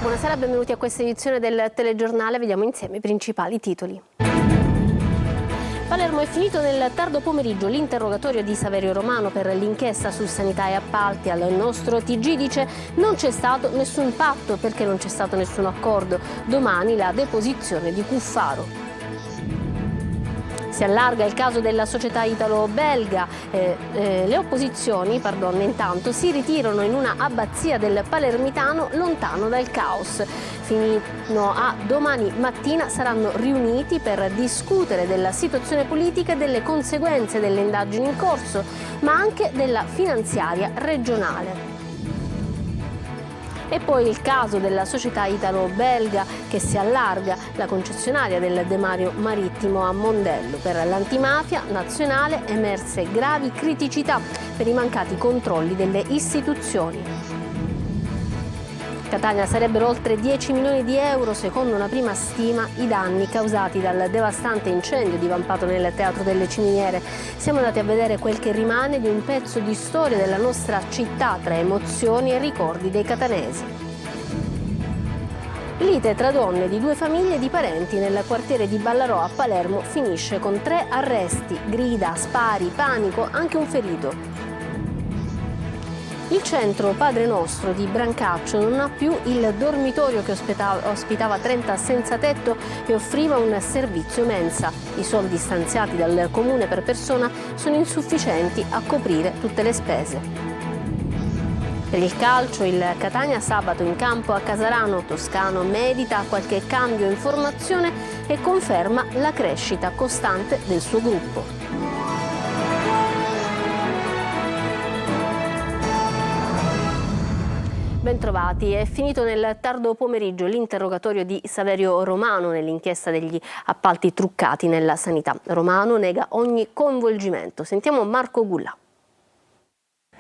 Buonasera, benvenuti a questa edizione del telegiornale. Vediamo insieme i principali titoli. Palermo è finito nel tardo pomeriggio l'interrogatorio di Saverio Romano per l'inchiesta su sanità e appalti. Al nostro TG dice non c'è stato nessun patto perché non c'è stato nessun accordo. Domani la deposizione di Cuffaro. Si allarga il caso della società italo-belga. Le opposizioni, intanto, si ritirano in una abbazia del Palermitano lontano dal caos. Fino a domani mattina saranno riuniti per discutere della situazione politica e delle conseguenze delle indagini in corso, ma anche della finanziaria regionale. E poi il caso della società italo-belga che si allarga, la concessionaria del demanio marittimo a Mondello. Per l'antimafia nazionale emerse gravi criticità per i mancati controlli delle istituzioni. Catania sarebbero oltre 10 milioni di euro, secondo una prima stima, i danni causati dal devastante incendio divampato nel Teatro delle Ciminiere. Siamo andati a vedere quel che rimane di un pezzo di storia della nostra città tra emozioni e ricordi dei catanesi. Lite tra donne di due famiglie e di parenti nel quartiere di Ballarò a Palermo finisce con 3 arresti, grida, spari, panico, anche un ferito. Il centro Padre Nostro di Brancaccio non ha più il dormitorio che ospitava 30 senza tetto e offriva un servizio mensa. I soldi stanziati dal comune per persona sono insufficienti a coprire tutte le spese. Per il calcio, il Catania sabato in campo a Casarano. Toscano medita qualche cambio in formazione e conferma la crescita costante del suo gruppo. Bentrovati. È finito nel tardo pomeriggio l'interrogatorio di Saverio Romano nell'inchiesta degli appalti truccati nella sanità. Romano nega ogni coinvolgimento. Sentiamo Marco Gulla.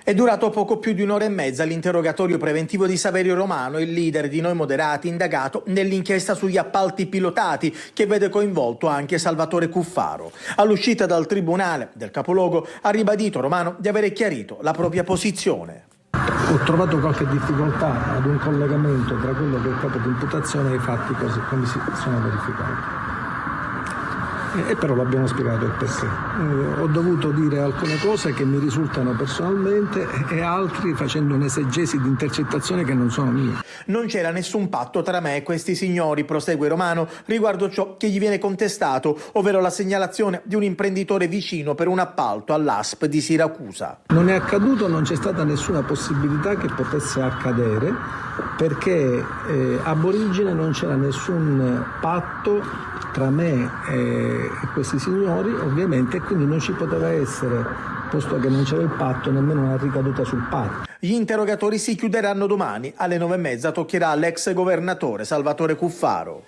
È durato poco più di un'ora e mezza l'interrogatorio preventivo di Saverio Romano, il leader di Noi Moderati, indagato nell'inchiesta sugli appalti pilotati che vede coinvolto anche Salvatore Cuffaro. All'uscita dal tribunale del capoluogo ha ribadito Romano di avere chiarito la propria posizione. Ho trovato qualche difficoltà ad un collegamento tra quello che è il capo di imputazione e i fatti così come si sono verificati. E però l'abbiamo spiegato il perché. Ho dovuto dire alcune cose che mi risultano personalmente e altri facendo un'esegesi di intercettazioni che non sono mie. Non c'era nessun patto tra me e questi signori, prosegue Romano, riguardo ciò che gli viene contestato, ovvero la segnalazione di un imprenditore vicino per un appalto all'ASP di Siracusa. Non è accaduto, non c'è stata nessuna possibilità che potesse accadere perché ab origine non c'era nessun patto tra me e questi signori, ovviamente, e quindi non ci poteva essere, posto che non c'era il patto, nemmeno una ricaduta sul patto. Gli interrogatori si chiuderanno domani. Alle 9:30 toccherà all'ex governatore Salvatore Cuffaro.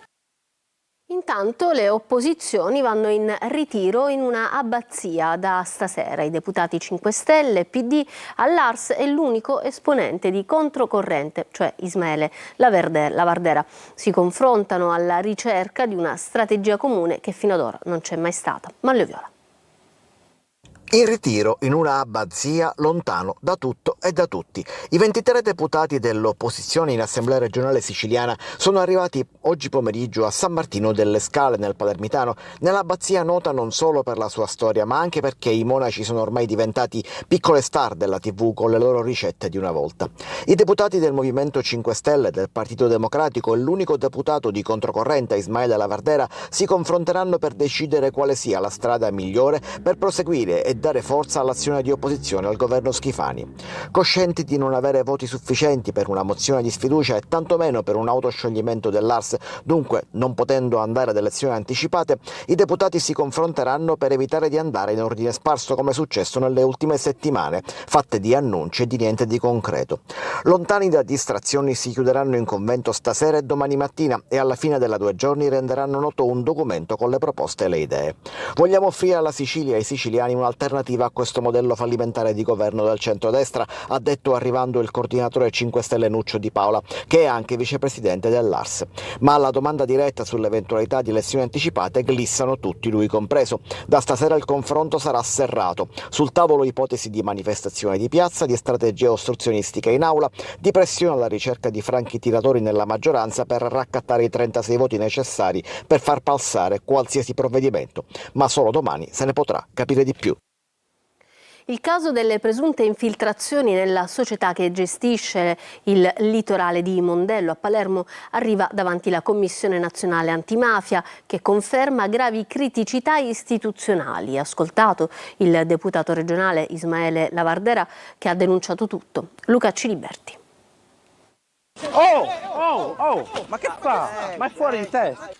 Intanto le opposizioni vanno in ritiro in una abbazia da stasera. I deputati 5 Stelle, PD, all'Ars e l'unico esponente di controcorrente, cioè Ismaele Lavardera. Si confrontano alla ricerca di una strategia comune che fino ad ora non c'è mai stata. Manlio Viola. In ritiro in una abbazia lontano da tutto e da tutti. I 23 deputati dell'opposizione in Assemblea regionale siciliana sono arrivati oggi pomeriggio a San Martino delle Scale nel Palermitano, nell'abbazia nota non solo per la sua storia ma anche perché i monaci sono ormai diventati piccole star della TV con le loro ricette di una volta. I deputati del Movimento 5 Stelle, del Partito Democratico e l'unico deputato di controcorrente Ismaele Lavardera si confronteranno per decidere quale sia la strada migliore per proseguire e dare forza all'azione di opposizione al governo Schifani. Coscienti di non avere voti sufficienti per una mozione di sfiducia e tantomeno per un autoscioglimento dell'Ars, dunque non potendo andare ad elezioni anticipate, i deputati si confronteranno per evitare di andare in ordine sparso come è successo nelle ultime settimane, fatte di annunci e di niente di concreto. Lontani da distrazioni si chiuderanno in convento stasera e domani mattina e alla fine della 2 giorni renderanno noto un documento con le proposte e le idee. Vogliamo offrire alla Sicilia e ai siciliani un'alternativa un'alternativa a questo modello fallimentare di governo del centrodestra, ha detto arrivando il coordinatore 5 Stelle Nuccio Di Paola, che è anche vicepresidente dell'Ars. Ma alla domanda diretta sull'eventualità di elezioni anticipate glissano tutti, lui compreso. Da stasera il confronto sarà serrato. Sul tavolo ipotesi di manifestazione di piazza, di strategie ostruzionistiche in aula, di pressione alla ricerca di franchi tiratori nella maggioranza per raccattare i 36 voti necessari per far passare qualsiasi provvedimento. Ma solo domani se ne potrà capire di più. Il caso delle presunte infiltrazioni nella società che gestisce il litorale di Mondello a Palermo arriva davanti alla Commissione Nazionale Antimafia, che conferma gravi criticità istituzionali. Ascoltato il deputato regionale Ismaele Lavardera, che ha denunciato tutto. Luca Ciliberti. Ma che fa? Ma è fuori in testa!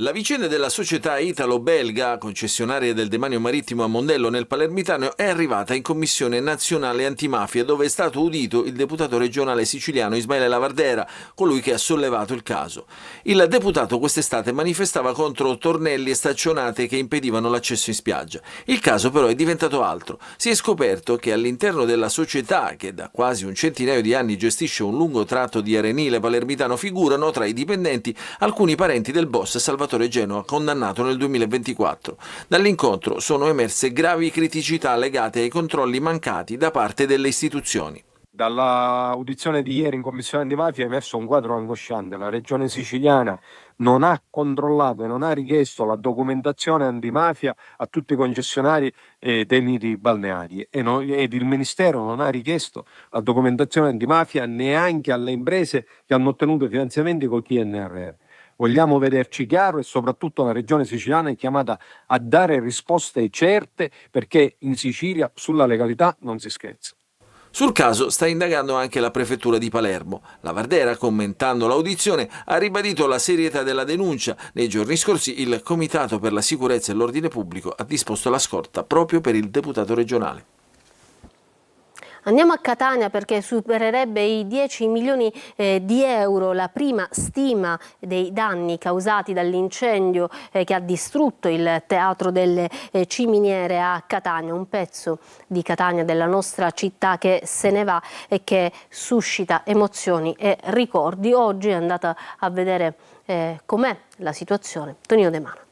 La vicenda della società italo-belga, concessionaria del demanio marittimo a Mondello nel Palermitano, è arrivata in Commissione Nazionale Antimafia, dove è stato udito il deputato regionale siciliano Ismaele Lavardera, colui che ha sollevato il caso. Il deputato quest'estate manifestava contro tornelli e staccionate che impedivano l'accesso in spiaggia. Il caso però è diventato altro. Si è scoperto che all'interno della società, che da quasi un centinaio di anni gestisce un lungo tratto di arenile palermitano, figurano tra i dipendenti alcuni parenti del boss Salvatore Genoa, condannato nel 2024. Dall'incontro sono emerse gravi criticità legate ai controlli mancati da parte delle istituzioni. Dall'audizione di ieri in Commissione Antimafia è emerso un quadro angosciante. La regione siciliana non ha controllato e non ha richiesto la documentazione antimafia a tutti i concessionari dei nidi balneari ed il Ministero non ha richiesto la documentazione antimafia neanche alle imprese che hanno ottenuto i finanziamenti col PNRR. Vogliamo vederci chiaro e soprattutto la regione siciliana è chiamata a dare risposte certe, perché in Sicilia sulla legalità non si scherza. Sul caso sta indagando anche la prefettura di Palermo. Lavardera, commentando l'audizione, ha ribadito la serietà della denuncia. Nei giorni scorsi il Comitato per la Sicurezza e l'Ordine Pubblico ha disposto la scorta proprio per il deputato regionale. Andiamo a Catania, perché supererebbe i 10 milioni di euro la prima stima dei danni causati dall'incendio che ha distrutto il Teatro delle Ciminiere a Catania, un pezzo di Catania, della nostra città, che se ne va e che suscita emozioni e ricordi. Oggi è andata a vedere com'è la situazione Tonino De Mano.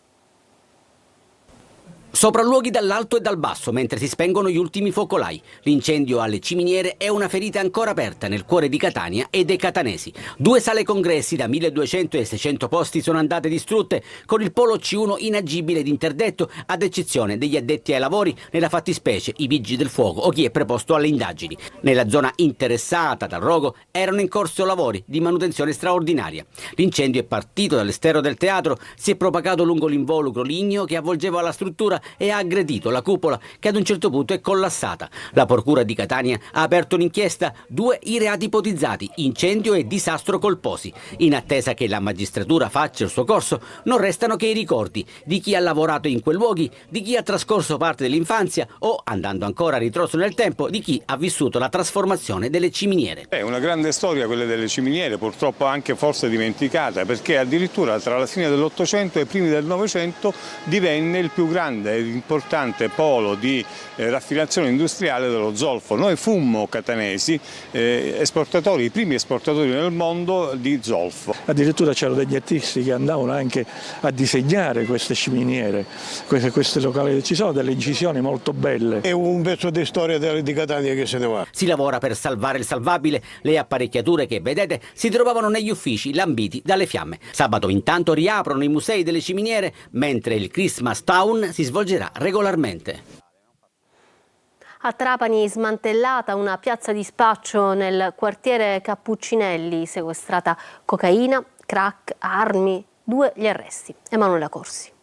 Sopralluoghi dall'alto e dal basso mentre si spengono gli ultimi focolai. L'incendio alle Ciminiere è una ferita ancora aperta nel cuore di Catania e dei catanesi. 2 sale congressi da 1200 e 600 posti sono andate distrutte, con il polo C1 inagibile ed interdetto, ad eccezione degli addetti ai lavori, nella fattispecie i vigili del fuoco o chi è preposto alle indagini. Nella zona interessata dal rogo erano in corso lavori di manutenzione straordinaria. L'incendio è partito dall'esterno del teatro, si è propagato lungo l'involucro ligneo che avvolgeva la struttura e ha aggredito la cupola, che ad un certo punto è collassata. La Procura di Catania ha aperto un'inchiesta, 2 i reati ipotizzati, incendio e disastro colposi. In attesa che la magistratura faccia il suo corso, non restano che i ricordi di chi ha lavorato in quei luoghi, di chi ha trascorso parte dell'infanzia o, andando ancora a ritroso nel tempo, di chi ha vissuto la trasformazione delle Ciminiere. È una grande storia quella delle Ciminiere, purtroppo anche forse dimenticata, perché addirittura tra la fine dell'Ottocento e i primi del Novecento divenne il più grande e importante polo di raffinazione industriale dello zolfo. Noi fummo catanesi esportatori, i primi esportatori nel mondo di zolfo. Addirittura c'erano degli artisti che andavano anche a disegnare queste ciminiere, queste locali. Ci sono delle incisioni molto belle. È un pezzo di storia di Catania che se ne va. Si lavora per salvare il salvabile. Le apparecchiature che vedete si trovavano negli uffici lambiti dalle fiamme. Sabato intanto riaprono i musei delle Ciminiere, mentre il Christmas Town si svolgerà regolarmente. A Trapani smantellata una piazza di spaccio nel quartiere Cappuccinelli, sequestrata cocaina, crack, armi, 2 gli arresti. Emanuela Corsi.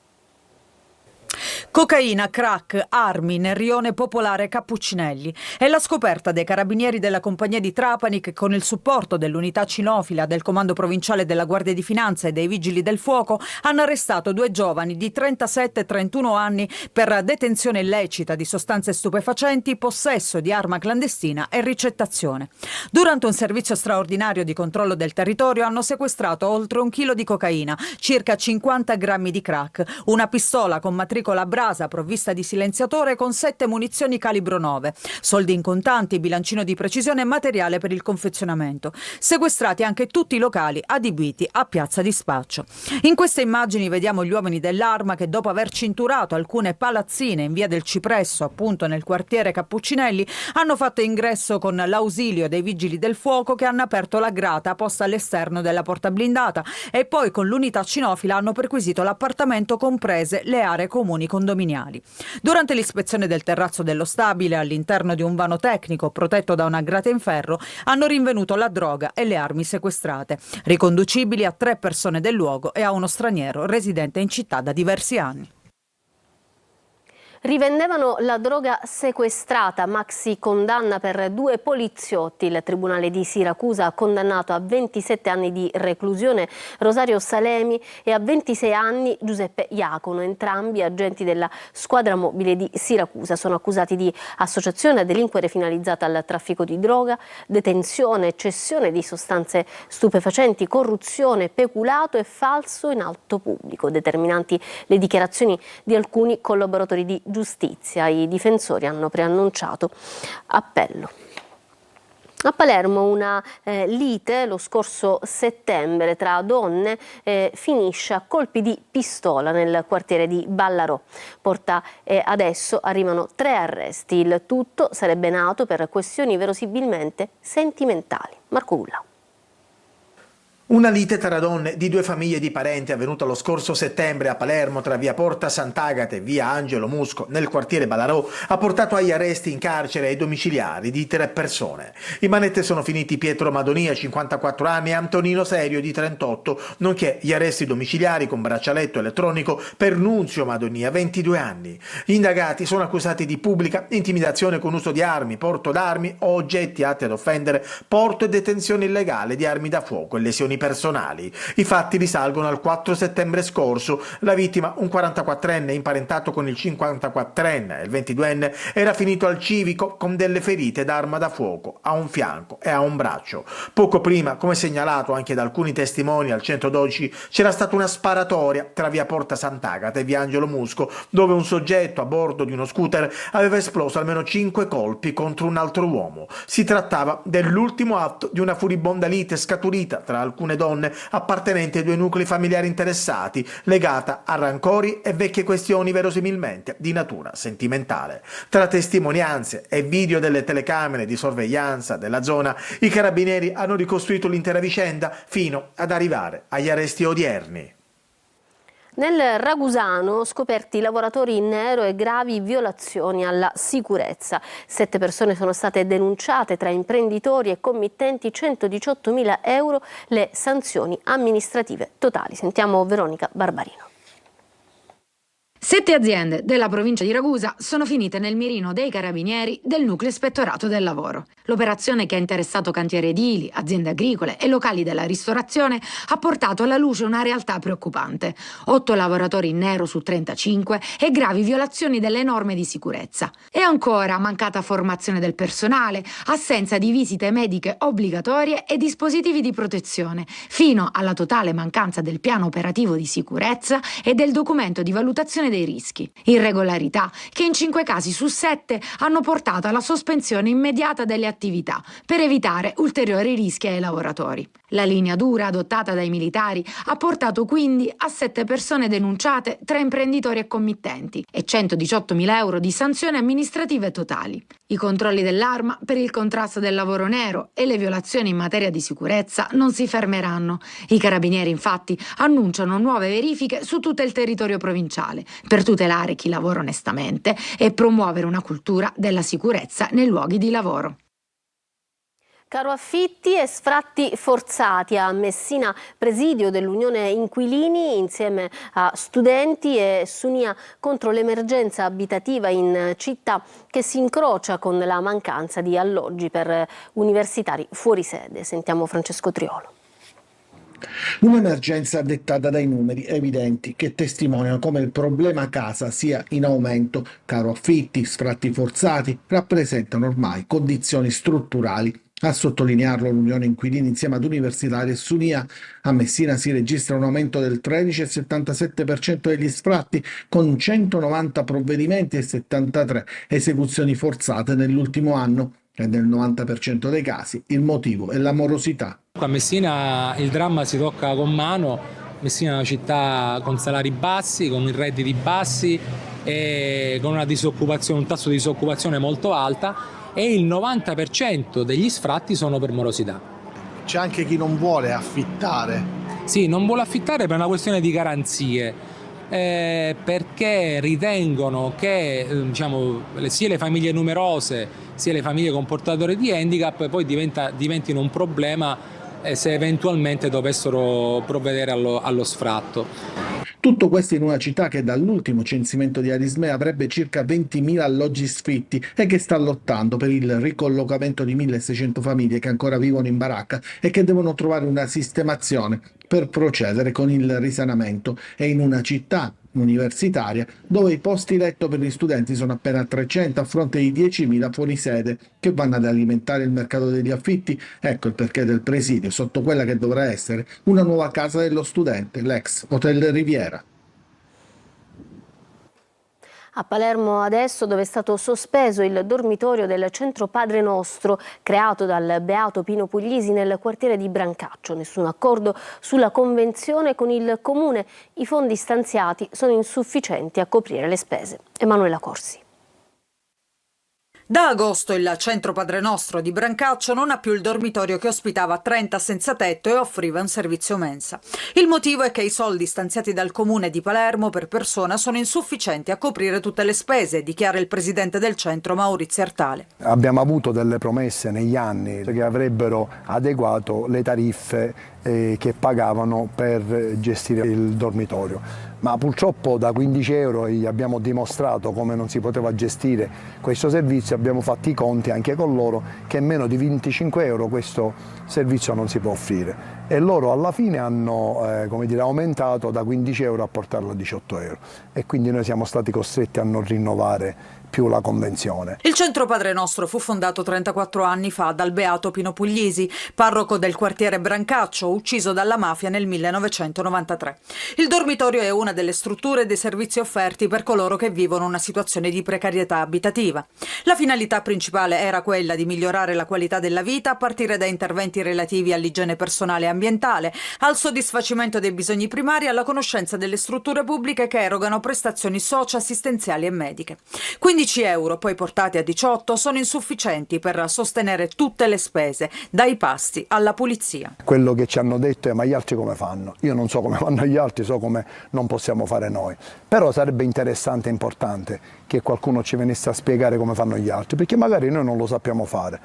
Cocaina, crack, armi nel rione popolare Cappuccinelli. È la scoperta dei carabinieri della compagnia di Trapani che, con il supporto dell'unità cinofila del comando provinciale della Guardia di Finanza e dei Vigili del Fuoco, hanno arrestato 2 giovani di 37 e 31 anni per detenzione illecita di sostanze stupefacenti, possesso di arma clandestina e ricettazione. Durante un servizio straordinario di controllo del territorio hanno sequestrato oltre 1 chilo di cocaina, circa 50 grammi di crack, una pistola con matricola Bra casa provvista di silenziatore con 7 munizioni calibro 9, soldi in contanti, bilancino di precisione e materiale per il confezionamento. Sequestrati anche tutti i locali adibiti a piazza di spaccio. In queste immagini vediamo gli uomini dell'Arma che, dopo aver cinturato alcune palazzine in via del Cipresso, appunto nel quartiere Cappuccinelli, hanno fatto ingresso con l'ausilio dei vigili del fuoco che hanno aperto la grata posta all'esterno della porta blindata e poi con l'unità cinofila hanno perquisito l'appartamento, comprese le aree comuni condominiali. Durante l'ispezione del terrazzo dello stabile, all'interno di un vano tecnico protetto da una grata in ferro, hanno rinvenuto la droga e le armi sequestrate, riconducibili a 3 persone del luogo e a uno straniero residente in città da diversi anni. Rivendevano la droga sequestrata. Maxi condanna per 2 poliziotti. Il Tribunale di Siracusa ha condannato a 27 anni di reclusione Rosario Salemi e a 26 anni Giuseppe Iacono, entrambi agenti della squadra mobile di Siracusa. Sono accusati di associazione a delinquere finalizzata al traffico di droga, detenzione, cessione di sostanze stupefacenti, corruzione, peculato e falso in atto pubblico. Determinanti le dichiarazioni di alcuni collaboratori di giustizia. I difensori hanno preannunciato appello. A Palermo una lite lo scorso settembre tra donne finisce a colpi di pistola nel quartiere di Ballarò. Adesso arrivano 3 arresti. Il tutto sarebbe nato per questioni verosimilmente sentimentali. Marco Ulla. Una lite tra donne di 2 famiglie di parenti avvenuta lo scorso settembre a Palermo tra via Porta Sant'Agata e via Angelo Musco nel quartiere Ballarò ha portato agli arresti in carcere e domiciliari di 3 persone. In manette sono finiti Pietro Madonia, 54 anni, e Antonino Serio, di 38, nonché gli arresti domiciliari con braccialetto elettronico per Nunzio Madonia, 22 anni. Gli indagati sono accusati di pubblica intimidazione con uso di armi, porto d'armi o oggetti atti ad offendere, porto e detenzione illegale di armi da fuoco e lesioni personali. I fatti risalgono al 4 settembre scorso. La vittima, un 44enne imparentato con il 54enne e il 22enne, era finito al civico con delle ferite d'arma da fuoco a un fianco e a un braccio. Poco prima, come segnalato anche da alcuni testimoni al 112, c'era stata una sparatoria tra via Porta Sant'Agata e via Angelo Musco, dove un soggetto a bordo di uno scooter aveva esploso almeno 5 colpi contro un altro uomo. Si trattava dell'ultimo atto di una furibonda lite scaturita tra alcune donne appartenenti ai 2 nuclei familiari interessati, legata a rancori e vecchie questioni verosimilmente di natura sentimentale. Tra testimonianze e video delle telecamere di sorveglianza della zona, i carabinieri hanno ricostruito l'intera vicenda fino ad arrivare agli arresti odierni. Nel Ragusano scoperti lavoratori in nero e gravi violazioni alla sicurezza. 7 persone sono state denunciate, tra imprenditori e committenti, 118.000 euro le sanzioni amministrative totali. Sentiamo Veronica Barbarino. 7 aziende della provincia di Ragusa sono finite nel mirino dei carabinieri del nucleo ispettorato del lavoro. L'operazione, che ha interessato cantieri edili, aziende agricole e locali della ristorazione, ha portato alla luce una realtà preoccupante: 8 lavoratori in nero su 35 e gravi violazioni delle norme di sicurezza. E ancora mancata formazione del personale, assenza di visite mediche obbligatorie e dispositivi di protezione, fino alla totale mancanza del piano operativo di sicurezza e del documento di valutazione dei rischi. Irregolarità che in 5 casi su 7 hanno portato alla sospensione immediata delle attività per evitare ulteriori rischi ai lavoratori. La linea dura adottata dai militari ha portato quindi a 7 persone denunciate tra imprenditori e committenti e 118.000 euro di sanzioni amministrative totali. I controlli dell'Arma per il contrasto del lavoro nero e le violazioni in materia di sicurezza non si fermeranno. I carabinieri infatti annunciano nuove verifiche su tutto il territorio provinciale per tutelare chi lavora onestamente e promuovere una cultura della sicurezza nei luoghi di lavoro. Caro affitti e sfratti forzati a Messina, presidio dell'Unione Inquilini insieme a studenti e Sunia contro l'emergenza abitativa in città che si incrocia con la mancanza di alloggi per universitari fuori sede. Sentiamo Francesco Triolo. Un'emergenza dettata dai numeri evidenti che testimoniano come il problema casa sia in aumento. Caro affitti, sfratti forzati rappresentano ormai condizioni strutturali A sottolinearlo l'Unione Inquilini insieme ad Universitari e Sunia. A Messina si registra un aumento del 13,77% degli sfratti, con 190 provvedimenti e 73 esecuzioni forzate nell'ultimo anno, e nel 90% dei casi il motivo è la morosità. A Messina il dramma si tocca con mano. Messina è una città con salari bassi, con redditi bassi e con una disoccupazione, un tasso di disoccupazione molto alta, e il 90% degli sfratti sono per morosità. C'è anche chi non vuole affittare. Sì, non vuole affittare per una questione di garanzie, perché ritengono che sia le famiglie numerose sia le famiglie con portatori di handicap poi diventino un problema se eventualmente dovessero provvedere allo sfratto. Tutto questo in una città che dall'ultimo censimento di Arismea avrebbe circa 20.000 alloggi sfitti e che sta lottando per il ricollocamento di 1.600 famiglie che ancora vivono in baracca e che devono trovare una sistemazione per procedere con il risanamento, e in una città universitaria dove i posti letto per gli studenti sono appena 300 a fronte di 10.000 fuori sede che vanno ad alimentare il mercato degli affitti. Ecco il perché del presidio sotto quella che dovrà essere una nuova casa dello studente, l'ex Hotel Riviera. A Palermo adesso, dove è stato sospeso il dormitorio del centro Padre Nostro creato dal beato Pino Puglisi nel quartiere di Brancaccio. Nessun accordo sulla convenzione con il comune. I fondi stanziati sono insufficienti a coprire le spese. Emanuela Corsi. Da agosto il centro Padre Nostro di Brancaccio non ha più il dormitorio che ospitava 30 senza tetto e offriva un servizio mensa. Il motivo è che i soldi stanziati dal comune di Palermo per persona sono insufficienti a coprire tutte le spese, dichiara il presidente del centro Maurizio Artale. Abbiamo avuto delle promesse negli anni che avrebbero adeguato le tariffe che pagavano per gestire il dormitorio, ma purtroppo da 15 euro gli abbiamo dimostrato come non si poteva gestire questo servizio. Abbiamo fatto i conti anche con loro che meno di 25 euro questo servizio non si può offrire, e loro alla fine hanno aumentato da 15 euro a portarlo a 18 euro, e quindi noi siamo stati costretti a non rinnovare più la convenzione. Il centro Padre Nostro fu fondato 34 anni fa dal beato Pino Puglisi, parroco del quartiere Brancaccio, ucciso dalla mafia nel 1993. Il dormitorio è una delle strutture e dei servizi offerti per coloro che vivono una situazione di precarietà abitativa. La finalità principale era quella di migliorare la qualità della vita a partire da interventi relativi all'igiene personale e ambientale, al soddisfacimento dei bisogni primari e alla conoscenza delle strutture pubbliche che erogano prestazioni socio-assistenziali e mediche. 15 euro, poi portati a 18, sono insufficienti per sostenere tutte le spese, dai pasti alla pulizia. Quello che ci hanno detto è: ma gli altri come fanno? Io non so come fanno gli altri, so come non possiamo fare noi. Però sarebbe interessante e importante che qualcuno ci venisse a spiegare come fanno gli altri, perché magari noi non lo sappiamo fare.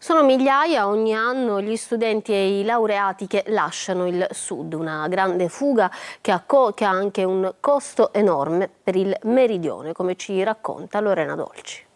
Sono migliaia ogni anno gli studenti e i laureati che lasciano il Sud, una grande fuga che ha anche un costo enorme per il Meridione, come ci racconta Lorena Dolci.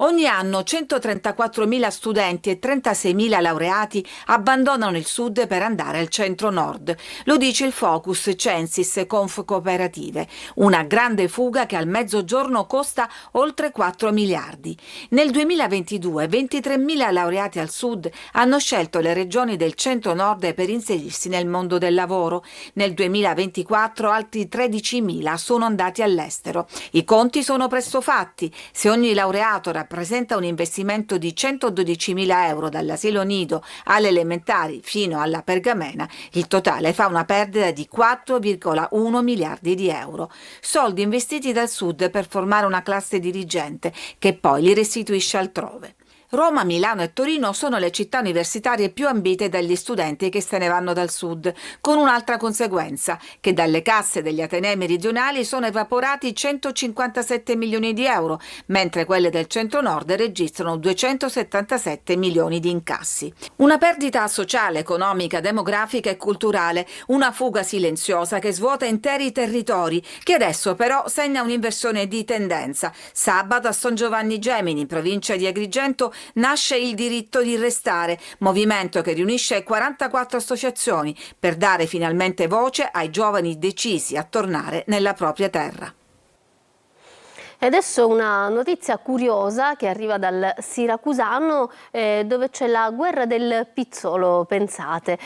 Ogni anno 134.000 studenti e 36.000 laureati abbandonano il Sud per andare al centro-nord. Lo dice il Focus Censis Conf Cooperative, una grande fuga che al mezzogiorno costa oltre 4 miliardi. Nel 2022 23.000 laureati al Sud hanno scelto le regioni del centro-nord per inserirsi nel mondo del lavoro. Nel 2024 altri 13.000 sono andati all'estero. I conti sono presto fatti. Se ogni laureato rappresenta un investimento di 112.000 euro dall'asilo nido alle elementari fino alla pergamena, il totale fa una perdita di 4,1 miliardi di euro. Soldi investiti dal Sud per formare una classe dirigente che poi li restituisce altrove. Roma, Milano e Torino sono le città universitarie più ambite dagli studenti che se ne vanno dal Sud, con un'altra conseguenza, che dalle casse degli atenei meridionali sono evaporati 157 milioni di euro, mentre quelle del centro-nord registrano 277 milioni di incassi. Una perdita sociale, economica, demografica e culturale, una fuga silenziosa che svuota interi territori, che adesso però segna un'inversione di tendenza. Sabato a San Giovanni Gemini, provincia di Agrigento, nasce il Diritto di Restare, movimento che riunisce 44 associazioni per dare finalmente voce ai giovani decisi a tornare nella propria terra. E adesso una notizia curiosa che arriva dal Siracusano, dove c'è la guerra del pizzolo, pensate,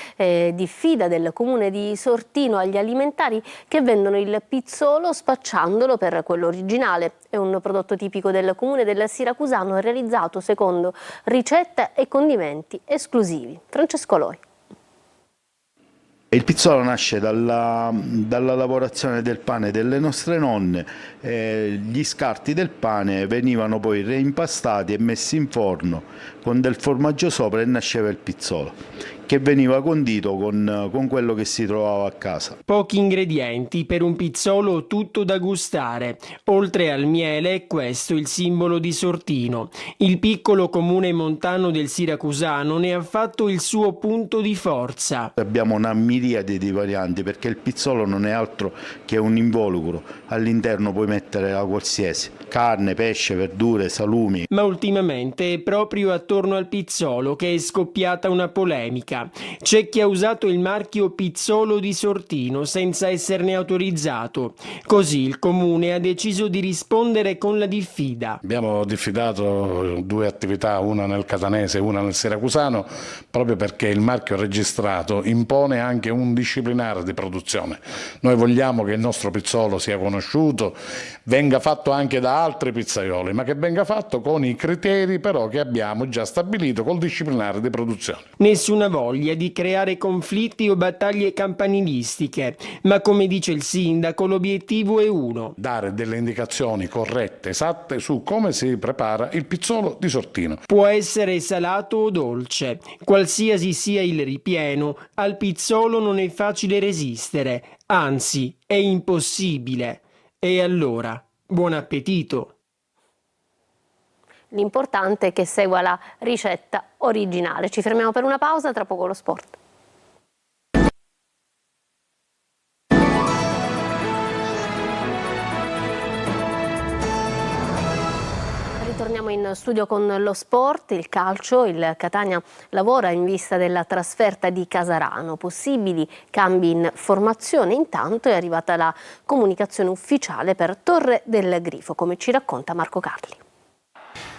diffida del comune di Sortino agli alimentari che vendono il pizzolo spacciandolo per quello originale. È un prodotto tipico del comune del Siracusano realizzato secondo ricette e condimenti esclusivi. Francesco Loi. Il pizzolo nasce dalla lavorazione del pane delle nostre nonne, gli scarti del pane venivano poi reimpastati e messi in forno con del formaggio sopra e nasceva il pizzolo, che veniva condito con quello che si trovava a casa. Pochi ingredienti per un pizzolo tutto da gustare. Oltre al miele è questo il simbolo di Sortino. Il piccolo comune montano del Siracusano ne ha fatto il suo punto di forza. Abbiamo una miriade di varianti perché il pizzolo non è altro che un involucro. All'interno puoi mettere la qualsiasi: carne, pesce, verdure, salumi. Ma ultimamente è proprio attorno al pizzolo che è scoppiata una polemica. C'è chi ha usato il marchio Pizzolo di Sortino senza esserne autorizzato. Così il comune ha deciso di rispondere con la diffida. Abbiamo diffidato 2 attività, una nel catanese e una nel siracusano, proprio perché il marchio registrato impone anche un disciplinare di produzione. Noi vogliamo che il nostro pizzolo sia conosciuto, venga fatto anche da altri pizzaioli, ma che venga fatto con i criteri però che abbiamo già stabilito col disciplinare di produzione. Nessuna voglia di creare conflitti o battaglie campanilistiche, ma come dice il sindaco l'obiettivo è uno: dare delle indicazioni corrette, esatte su come si prepara il pizzolo di Sortino. Può essere salato o dolce, qualsiasi sia il ripieno, al pizzolo non è facile resistere, anzi è impossibile. E allora, buon appetito! L'importante è che segua la ricetta originale. Ci fermiamo per una pausa, tra poco lo sport. Torniamo in studio con lo sport, il calcio. Il Catania lavora in vista della trasferta di Casarano. Possibili cambi in formazione. Intanto è arrivata la comunicazione ufficiale per Torre del Grifo, come ci racconta Marco Carli.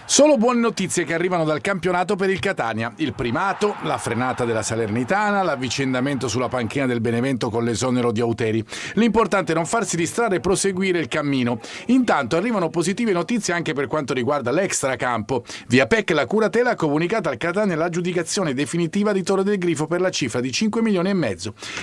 Solo buone notizie che arrivano dal campionato per il Catania. Il primato, la frenata della Salernitana, l'avvicendamento sulla panchina del Benevento con l'esonero di Auteri. L'importante è non farsi distrarre e proseguire il cammino. Intanto arrivano positive notizie anche per quanto riguarda l'extracampo. Via PEC la curatela ha comunicato al Catania l'aggiudicazione definitiva di Torre del Grifo per la cifra di 5,5 milioni.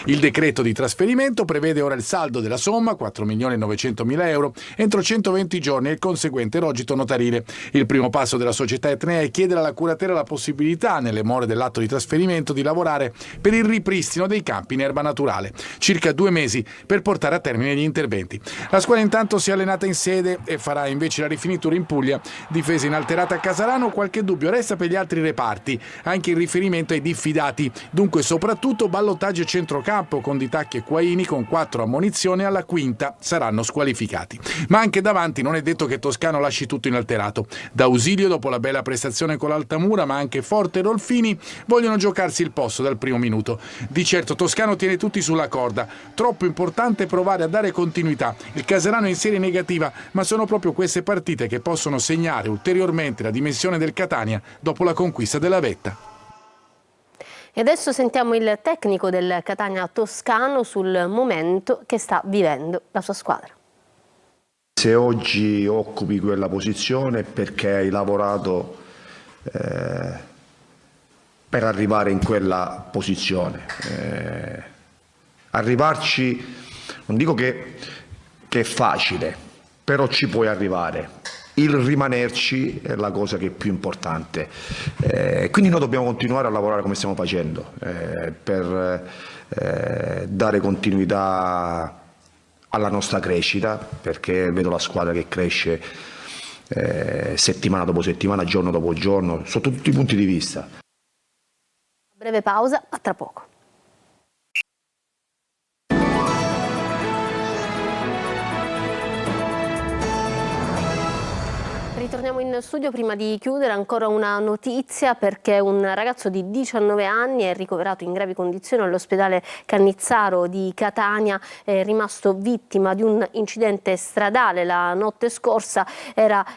Il decreto di trasferimento prevede ora il saldo della somma, 4.900.000 euro, entro 120 giorni e il conseguente rogito notarile. Il primo passo della società etnea è chiedere alla curatela la possibilità, nelle more dell'atto di trasferimento, di lavorare per il ripristino dei campi in erba naturale. Circa 2 mesi per portare a termine gli interventi. La squadra intanto si è allenata in sede e farà invece la rifinitura in Puglia. Difesa inalterata a Casarano, qualche dubbio resta per gli altri reparti, anche in riferimento ai diffidati. Dunque soprattutto ballottaggio e centrocampo con Di Tacchi e Quaini, con 4 ammonizioni, alla quinta saranno squalificati. Ma anche davanti non è detto che Toscano lasci tutto inalterato. Da Ausilio, dopo la bella prestazione con l'Altamura, ma anche Forte e Rolfini vogliono giocarsi il posto dal primo minuto. Di certo Toscano tiene tutti sulla corda. Troppo importante provare a dare continuità. Il Casarano è in serie negativa, ma sono proprio queste partite che possono segnare ulteriormente la dimensione del Catania dopo la conquista della vetta. E adesso sentiamo il tecnico del Catania Toscano sul momento che sta vivendo la sua squadra. Se oggi occupi quella posizione perché hai lavorato per arrivare in quella posizione. Arrivarci, non dico che è facile, però ci puoi arrivare. Il rimanerci è la cosa che è più importante. Quindi noi dobbiamo continuare a lavorare come stiamo facendo per dare continuità alla nostra crescita, perché vedo la squadra che cresce settimana dopo settimana, giorno dopo giorno, sotto tutti i punti di vista. Breve pausa, a tra poco. Ritorniamo in studio. Prima di chiudere ancora una notizia, perché un ragazzo di 19 anni è ricoverato in gravi condizioni all'ospedale Cannizzaro di Catania, è rimasto vittima di un incidente stradale la notte scorsa.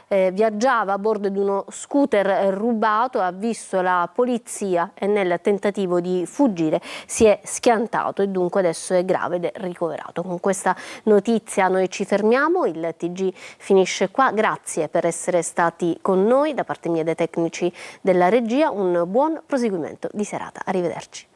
Viaggiava a bordo di uno scooter rubato, ha visto la polizia e nel tentativo di fuggire si è schiantato e dunque adesso è grave ed è ricoverato. Con questa notizia noi ci fermiamo, il TG finisce qua. Grazie per essere stati con noi, da parte mia e dei tecnici della regia un buon proseguimento di serata. Arrivederci.